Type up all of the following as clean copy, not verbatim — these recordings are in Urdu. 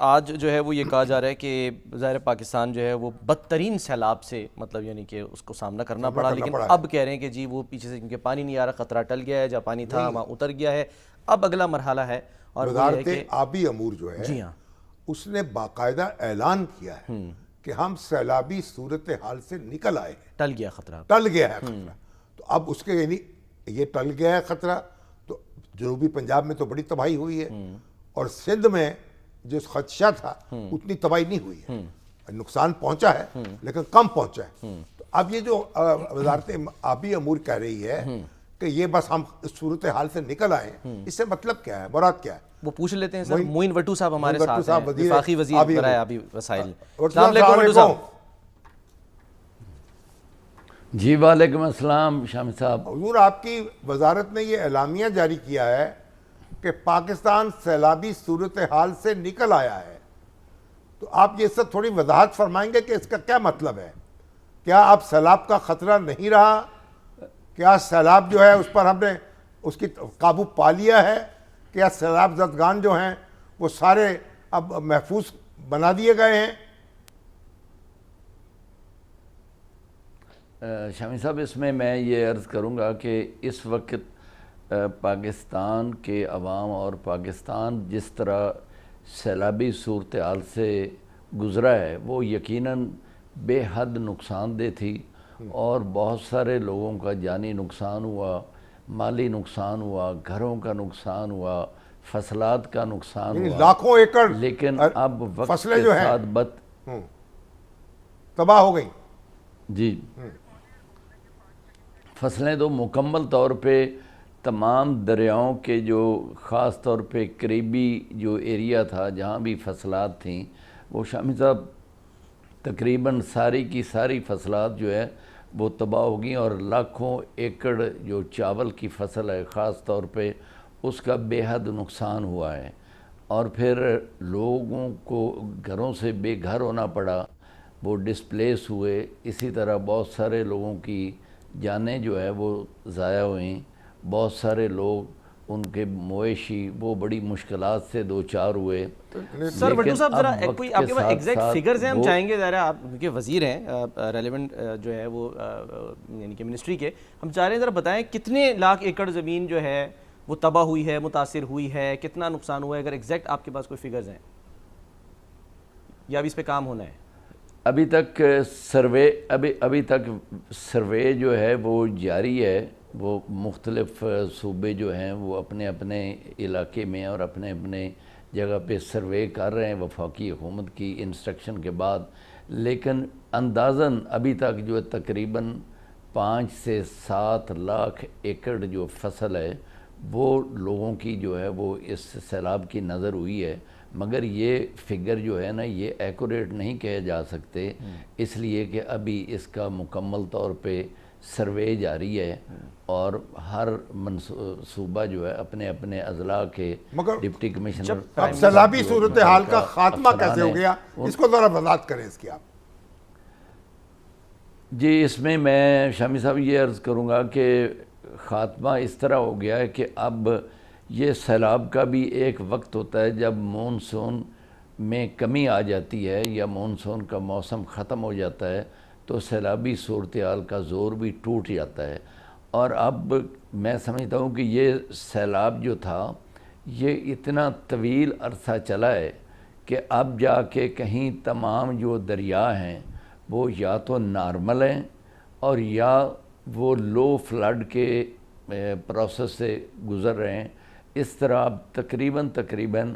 آج جو ہے وہ یہ کہا جا رہا ہے کہ ظاہر پاکستان جو ہے وہ بدترین سیلاب سے مطلب یعنی کہ اس کو سامنا کرنا پڑا، لیکن اب کہہ رہے ہیں کہ جی وہ پیچھے سے کیونکہ پانی نہیں آ رہا، خطرہ ٹل گیا ہے، جہاں پانی تھا وہاں اتر گیا ہے، اب اگلا مرحلہ ہے اور وہ یہ ہے کہ آبی امور جو ہے جی ہاں اس نے باقاعدہ اعلان کیا ہے کہ ہم سیلابی صورتحال سے نکل آئے ہیں، ٹل گیا خطرہ، ٹل گیا ہے خطرہ. تو اب اس کے یعنی یہ ٹل گیا ہے خطرہ، تو جنوبی پنجاب میں تو بڑی تباہی ہوئی ہے، اور سندھ میں جو خدشہ تھا اتنی تباہی نہیں ہوئی ہے، نقصان پہنچا ہے لیکن کم پہنچا ہے. تو اب یہ جو وزارت آبی امور کہہ رہی ہے کہ یہ بس ہم اس صورتحال سے نکل آئے ہیں، اس سے مطلب کیا ہے، مراد کیا ہے؟ وہ پوچھ لیتے ہیں سر. معین وٹو صاحب ہمارے ساتھ ہیں، وزیر وفاقی وزیر برائے آبی وسائل. السلام السلام علیکم وٹو صاحب. جی وعلیکم السلام شامی صاحب. حضور آپ کی وزارت نے یہ اعلامیہ جاری کیا ہے کہ پاکستان سیلابی صورتحال سے نکل آیا ہے، تو آپ یہ سب تھوڑی وضاحت فرمائیں گے کہ اس کا کیا مطلب ہے؟ کیا اب سیلاب کا خطرہ نہیں رہا؟ کیا سیلاب جو ہے اس پر ہم نے اس کی قابو پا لیا ہے؟ کیا سیلاب زدگان جو ہیں وہ سارے اب محفوظ بنا دیے گئے ہیں؟ شامی صاحب اس میں یہ عرض کروں گا کہ اس وقت پاکستان کے عوام اور پاکستان جس طرح سیلابی صورتحال سے گزرا ہے وہ یقیناً بے حد نقصان دہ تھی، اور بہت سارے لوگوں کا جانی نقصان ہوا، مالی نقصان ہوا، گھروں کا نقصان ہوا، فصلات کا نقصان ہوا، لاکھوں ایکڑ لیکن اب وقت فصلیں کے جو ہیں ساتھ تباہ ہو گئیں. جی فصلیں تو مکمل طور پہ تمام دریاؤں کے جو خاص طور پہ قریبی جو ایریا تھا جہاں بھی فصلات تھیں وہ شامی صاحب تقریباً ساری کی ساری فصلات جو ہے وہ تباہ ہو گئیں، اور لاکھوں ایکڑ جو چاول کی فصل ہے خاص طور پہ اس کا بے حد نقصان ہوا ہے، اور پھر لوگوں کو گھروں سے بے گھر ہونا پڑا، وہ ڈسپلیس ہوئے. اسی طرح بہت سارے لوگوں کی جانیں جو ہے وہ ضائع ہوئیں، بہت سارے لوگ ان کے مویشی وہ بڑی مشکلات سے دوچار ہوئے. سر وٹو صاحب ذرا کوئی آپ کے پاس ساتھ ایگزیکٹ ساتھ فگرز ہیں؟ ہم چاہیں گے ذرا آپ کیونکہ وزیر ہیں ریلیونٹ جو ہے وہ یعنی کہ منسٹری کے، ہم چاہ رہے ہیں ذرا بتائیں کتنے لاکھ ایکڑ زمین جو ہے وہ تباہ ہوئی ہے، متاثر ہوئی ہے، کتنا نقصان ہوا ہے، اگر ایگزیکٹ آپ کے پاس کوئی فگرز ہیں یا ابھی اس پہ کام ہونا ہے؟ ابھی تک سروے جو ہے وہ جاری ہے. وہ مختلف صوبے جو ہیں وہ اپنے اپنے علاقے میں اور اپنے اپنے جگہ پہ سروے کر رہے ہیں وفاقی حکومت کی انسٹرکشن کے بعد، لیکن اندازاً ابھی تک جو تقریباً 5 سے 7 لاکھ ایکڑ جو فصل ہے وہ لوگوں کی جو ہے وہ اس سیلاب کی نظر ہوئی ہے. مگر یہ فگر جو ہے نا یہ ایکوریٹ نہیں کہے جا سکتے، اس لیے کہ ابھی اس کا مکمل طور پہ سروے جاری ہے، اور ہر صوبہ جو ہے اپنے اپنے اضلاع کے ڈپٹی کمشنر. اب سیلابی صورتحال کا خاتمہ کیسے ہو گیا، اس کو ذرا وضاحت کریں اس کی آپ. جی اس میں شامی صاحب یہ عرض کروں گا کہ خاتمہ اس طرح ہو گیا ہے کہ اب یہ سیلاب کا بھی ایک وقت ہوتا ہے جب مونسون میں کمی آ جاتی ہے یا مونسون کا موسم ختم ہو جاتا ہے تو سیلابی صورتحال کا زور بھی ٹوٹ جاتا ہے. اور اب میں سمجھتا ہوں کہ یہ سیلاب جو تھا یہ اتنا طویل عرصہ چلا ہے کہ اب جا کے کہیں تمام جو دریا ہیں وہ یا تو نارمل ہیں اور یا وہ لو فلڈ کے پروسیس سے گزر رہے ہیں. اس طرح اب تقریباً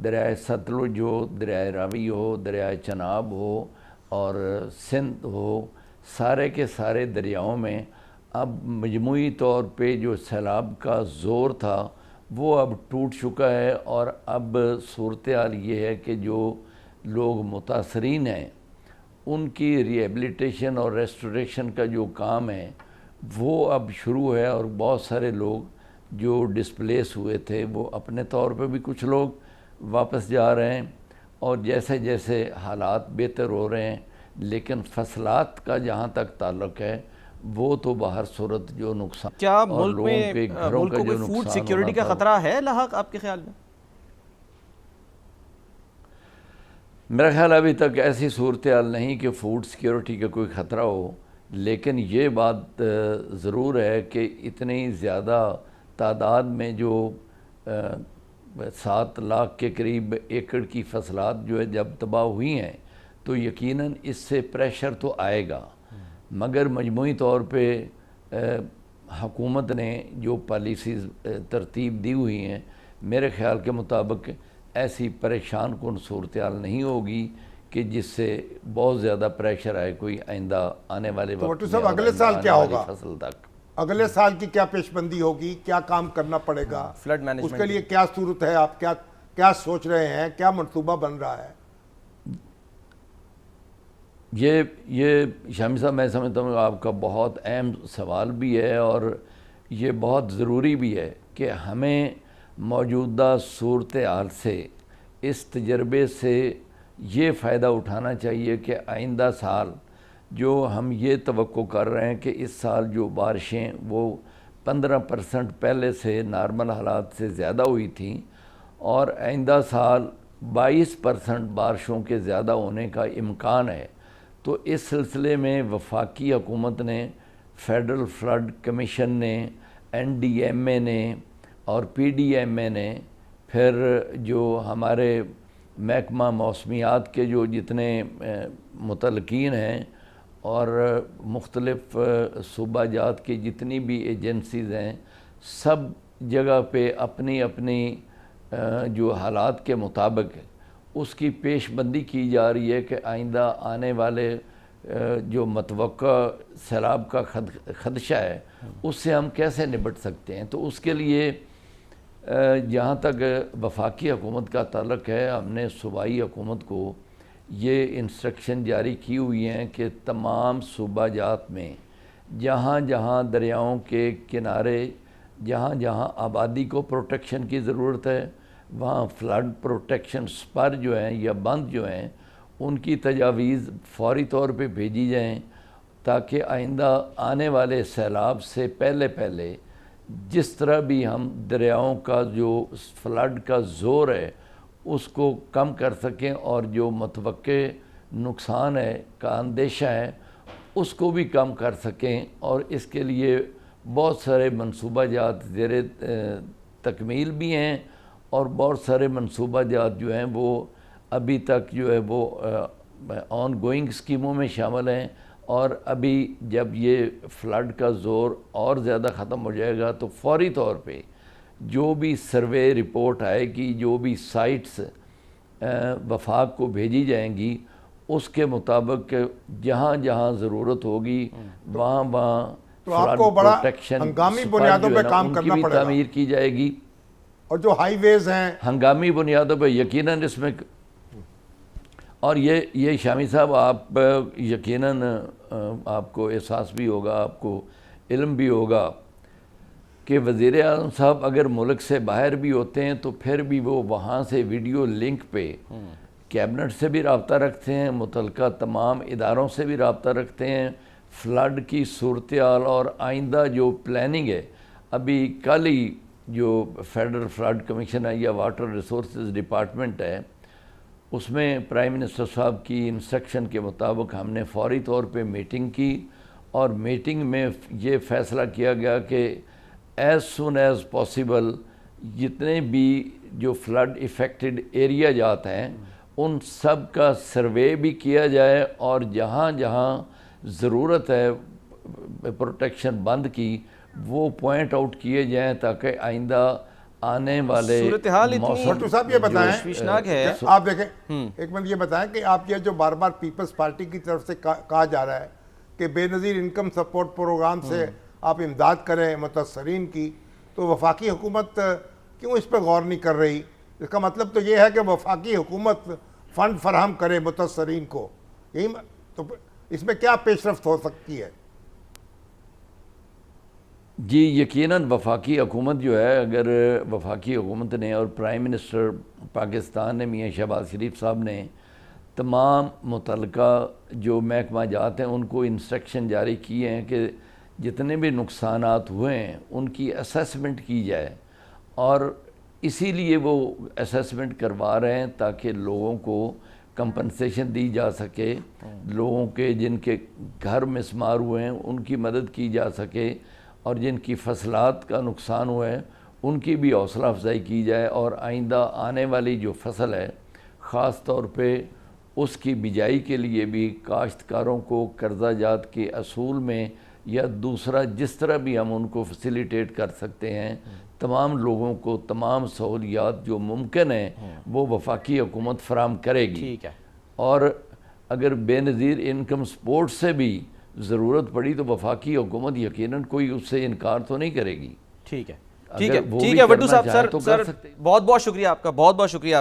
دریائے ستلج ہو، دریائے راوی ہو، دریائے چناب ہو اور سندھ ہو، سارے کے سارے دریاؤں میں اب مجموعی طور پہ جو سیلاب کا زور تھا وہ اب ٹوٹ چکا ہے. اور اب صورتحال یہ ہے کہ جو لوگ متاثرین ہیں ان کی ریہیبلیٹیشن اور ریسٹوریشن کا جو کام ہے وہ اب شروع ہے، اور بہت سارے لوگ جو ڈسپلیس ہوئے تھے وہ اپنے طور پہ بھی کچھ لوگ واپس جا رہے ہیں، اور جیسے جیسے حالات بہتر ہو رہے ہیں. لیکن فصلات کا جہاں تک تعلق ہے وہ تو باہر صورت جو نقصان کیا اور ملک لوگوں میں کے گھروں کا کو جو کوئی فوڈ نقصان سیکیورٹی کا ہونا تھا خطرہ ہے لاحق آپ کے خیال میں؟ میرا خیال ابھی تک ایسی صورتحال نہیں کہ فوڈ سیکیورٹی کا کوئی خطرہ ہو، لیکن یہ بات ضرور ہے کہ اتنی زیادہ تعداد میں جو 7 لاکھ کے قریب ایکڑ کی فصلات جو ہے جب تباہ ہوئی ہیں تو یقیناً اس سے پریشر تو آئے گا، مگر مجموعی طور پہ حکومت نے جو پالیسیز ترتیب دی ہوئی ہیں میرے خیال کے مطابق ایسی پریشان کن صورتحال نہیں ہوگی کہ جس سے بہت زیادہ پریشر آئے کوئی آئندہ آنے والے تو وقت بٹو صاحب میں اگلے سال کیا آنے والی ہوگا؟ فصل تک اگلے سال کی کیا پیش بندی ہوگی؟ کیا کام کرنا پڑے گا؟ فلڈ اس مینجمنٹ کے لیے کیا صورت ہے؟ آپ کیا سوچ رہے ہیں؟ کیا منصوبہ بن رہا ہے؟ یہ شامی صاحب میں سمجھتا ہوں آپ کا بہت اہم سوال بھی ہے اور یہ بہت ضروری بھی ہے کہ ہمیں موجودہ صورتحال سے اس تجربے سے یہ فائدہ اٹھانا چاہیے کہ آئندہ سال جو ہم یہ توقع کر رہے ہیں کہ اس سال جو بارشیں وہ 15% پہلے سے نارمل حالات سے زیادہ ہوئی تھیں اور آئندہ سال 22% بارشوں کے زیادہ ہونے کا امکان ہے، تو اس سلسلے میں وفاقی حکومت نے، فیڈرل فلڈ کمیشن نے، NDMA نے اور PDMA نے، پھر جو ہمارے محکمہ موسمیات کے جو جتنے متعلقین ہیں اور مختلف صوبہ جات کی جتنی بھی ایجنسیز ہیں، سب جگہ پہ اپنی اپنی جو حالات کے مطابق اس کی پیش بندی کی جا رہی ہے کہ آئندہ آنے والے جو متوقع سیلاب کا خدشہ ہے اس سے ہم کیسے نپٹ سکتے ہیں۔ تو اس کے لیے جہاں تک وفاقی حکومت کا تعلق ہے، ہم نے صوبائی حکومت کو یہ انسٹرکشن جاری کی ہوئی ہیں کہ تمام صوبہ جات میں جہاں جہاں دریاؤں کے کنارے، جہاں جہاں آبادی کو پروٹیکشن کی ضرورت ہے، وہاں فلڈ پروٹیکشن سپر جو ہیں یا بند جو ہیں ان کی تجاویز فوری طور پہ بھیجی جائیں تاکہ آئندہ آنے والے سیلاب سے پہلے جس طرح بھی ہم دریاؤں کا جو فلڈ کا زور ہے اس کو کم کر سکیں اور جو متوقع نقصان ہے کا اندیشہ ہے اس کو بھی کم کر سکیں، اور اس کے لیے بہت سارے منصوبہ جات زیر تکمیل بھی ہیں اور بہت سارے منصوبہ جات جو ہیں وہ ابھی تک جو ہے وہ آن گوئنگ اسکیموں میں شامل ہیں، اور ابھی جب یہ فلڈ کا زور اور زیادہ ختم ہو جائے گا تو فوری طور پہ جو بھی سروے رپورٹ آئے گی، جو بھی سائٹس وفاق کو بھیجی جائیں گی، اس کے مطابق جہاں جہاں ضرورت ہوگی وہاں تو آپ کو بڑا ہنگامی بنیادوں پہ کام کرنا پڑے گا، تعمیر کی جائے گی، اور جو ہائی ویز ہیں ہنگامی بنیادوں پہ یقیناً اس میں، اور یہ شامی صاحب آپ یقیناً آپ کو احساس بھی ہوگا، آپ کو علم بھی ہوگا کہ وزیر اعظم صاحب اگر ملک سے باہر بھی ہوتے ہیں تو پھر بھی وہ وہاں سے ویڈیو لنک پہ کیبنٹ سے بھی رابطہ رکھتے ہیں، متعلقہ تمام اداروں سے بھی رابطہ رکھتے ہیں، فلڈ کی صورتحال اور آئندہ جو پلاننگ ہے۔ ابھی کل ہی جو فیڈرل فلڈ کمیشن ہے یا واٹر ریسورسز ڈپارٹمنٹ ہے، اس میں پرائم منسٹر صاحب کی انسٹرکشن کے مطابق ہم نے فوری طور پہ میٹنگ کی، اور میٹنگ میں یہ فیصلہ کیا گیا کہ ایز سون ایز پاسبل جتنے بھی جو فلڈ افیکٹڈ ایریا جات ہیں ان سب کا سروے بھی کیا جائے، اور جہاں جہاں ضرورت ہے پروٹیکشن بند کی وہ پوائنٹ آؤٹ کیے جائیں تاکہ آئندہ آنے والے صورتحال اتنی بھٹو صاحب یہ بتائیں، تشویشناک ہے۔ آپ دیکھیں ایک منٹ یہ بتائیں کہ آپ یہ جو بار بار پیپلز پارٹی کی طرف سے کہا جا رہا ہے کہ بے نظیر انکم سپورٹ پروگرام سے آپ امداد کریں متاثرین کی، تو وفاقی حکومت کیوں اس پہ غور نہیں کر رہی؟ اس کا مطلب تو یہ ہے کہ وفاقی حکومت فنڈ فراہم کرے متاثرین کو، یہی تو اس میں کیا پیش رفت ہو سکتی ہے؟ جی یقیناً وفاقی حکومت جو ہے، اگر وفاقی حکومت نے اور پرائم منسٹر پاکستان نے میاں شہباز شریف صاحب نے تمام متعلقہ جو محکمہ جات ہیں ان کو انسٹرکشن جاری کیے ہیں کہ جتنے بھی نقصانات ہوئے ہیں ان کی اسیسمنٹ کی جائے، اور اسی لیے وہ اسیسمنٹ کروا رہے ہیں تاکہ لوگوں کو کمپنسیشن دی جا سکے، لوگوں کے جن کے گھر مسمار ہوئے ہیں ان کی مدد کی جا سکے، اور جن کی فصلات کا نقصان ہوا ہے ان کی بھی حوصلہ افزائی کی جائے، اور آئندہ آنے والی جو فصل ہے خاص طور پہ اس کی بجائی کے لیے بھی کاشتکاروں کو قرضہ جات کے اصول میں یا دوسرا جس طرح بھی ہم ان کو فیسیلیٹیٹ کر سکتے ہیں، تمام لوگوں کو تمام سہولیات جو ممکن ہیں وہ وفاقی حکومت فراہم کرے گی۔ ٹھیک ہے، اور اگر بے نظیر انکم سپورٹ سے بھی ضرورت پڑی تو وفاقی حکومت یقیناً کوئی اس سے انکار تو نہیں کرے گی۔ ٹھیک ہے، اگر ٹھیک ہے، وہ ٹھیک بھی ہے وڈو کرنا صاحب، چاہیں تو سر کر سکتے ہیں۔ بہت بہت شکریہ آپ کا، بہت بہت شکریہ آپ کا۔